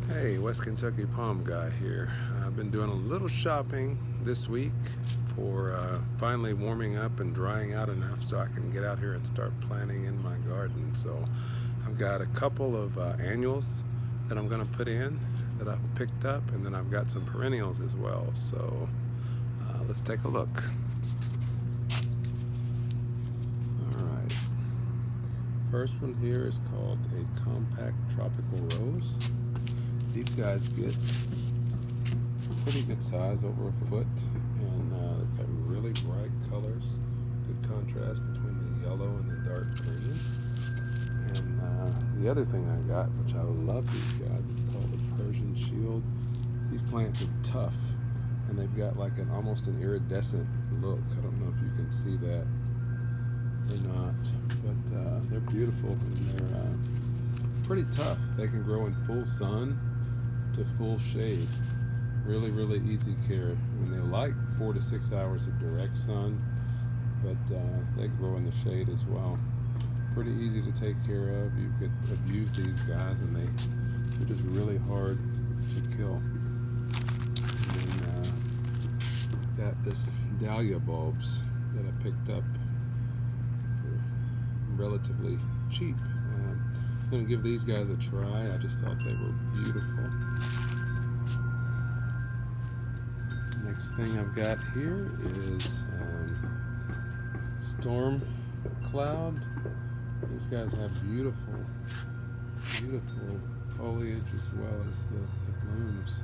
Hey, West Kentucky Palm Guy here. I've been doing a little shopping this week for finally warming up and drying out enough so I can get out here and start planting in my garden. So I've got a couple of annuals that I'm going to put in that I've picked up, and then I've got some perennials as well. So let's take a look. Alright, first one here is called a compact tropical rose. These guys get pretty good size, over a foot, and they've got really bright colors, good contrast between the yellow and the dark green. And the other thing I got, which I love these guys, is called a Persian Shield. These plants are tough, and they've got like almost an iridescent look. I don't know if you can see that or not, but they're beautiful, and they're pretty tough. They can grow in full sun to full shade. Really easy care. I mean, they like 4 to 6 hours of direct sun, but they grow in the shade as well. Pretty easy to take care of. You could abuse these guys, and they're just really hard to kill. And got this dahlia bulbs that I picked up for relatively cheap. I'm going to give these guys a try. I just thought they were beautiful. Next thing I've got here is storm cloud. These guys have beautiful foliage, as well as the blooms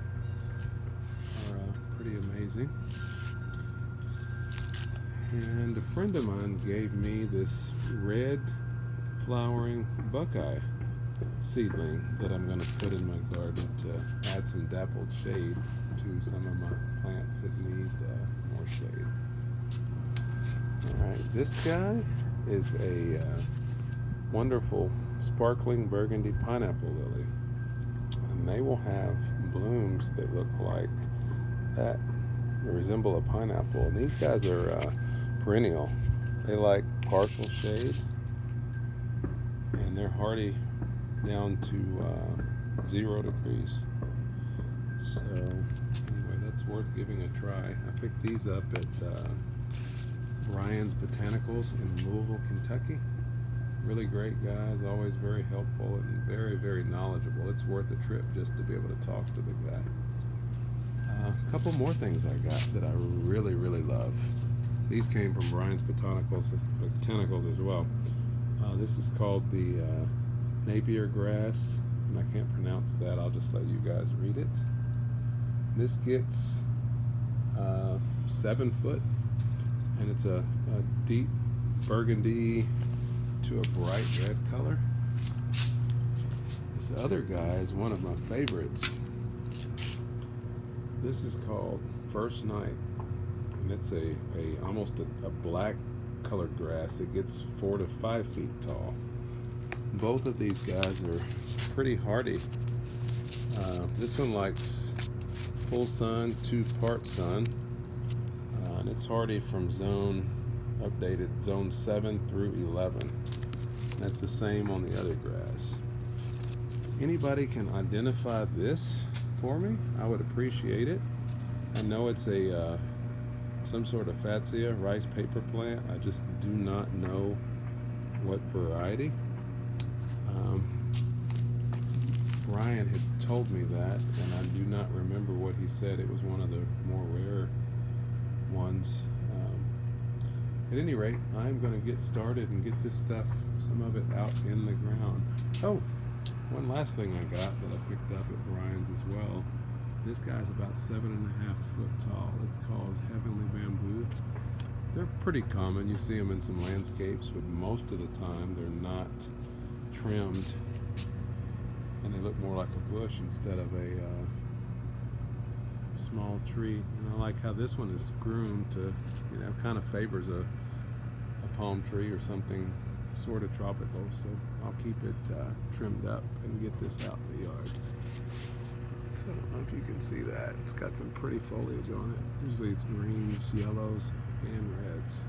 are pretty amazing. And a friend of mine gave me this red flowering buckeye seedling that I'm going to put in my garden to add some dappled shade to some of my plants that need more shade. Alright, this guy is a wonderful sparkling Burgundy pineapple lily, and they will have blooms that look like that, they resemble a pineapple. And these guys are perennial. They like partial shade, and they're hardy down to 0 degrees. So anyway, that's worth giving a try. I picked these up at Ryan's Botanicals in Louisville, Kentucky. Really great guys, always very helpful and very knowledgeable. It's worth a trip just to be able to talk to the guy. A couple more things I got that I really love. These came from Ryan's Botanicals as well. This is called the Napier Grass, and I can't pronounce that. I'll just let you guys read it. This gets 7 foot, and it's a deep burgundy to a bright red color. This other guy is one of my favorites. This is called First Night, and it's almost a black colored grass. It gets 4 to 5 feet tall. Both of these guys are pretty hardy. This one likes full sun, 2-part sun, and it's hardy from updated zone 7 through 11. And that's the same on the other grass. If anybody can identify this for me, I would appreciate it. I know it's some sort of Fatsia rice paper plant. I just do not know what variety. Ryan had told me that, and I do not remember what he said. It was one of the more rare ones. At any rate, I'm going to get started and get this stuff, some of it, out in the ground. Oh, one last thing I got that I picked up at Ryan's as well. This guy's about 7.5 foot tall. It's called Heavenly Bamboo. They're pretty common. You see them in some landscapes, but most of the time they're not trimmed, and they look more like a bush instead of a small tree. And I like how this one is groomed to, kind of favors a palm tree or something sort of tropical. So I'll keep it trimmed up and get this out in the yard. So I don't know if you can see that. It's got some pretty foliage on it. Usually it's greens, yellows, and reds.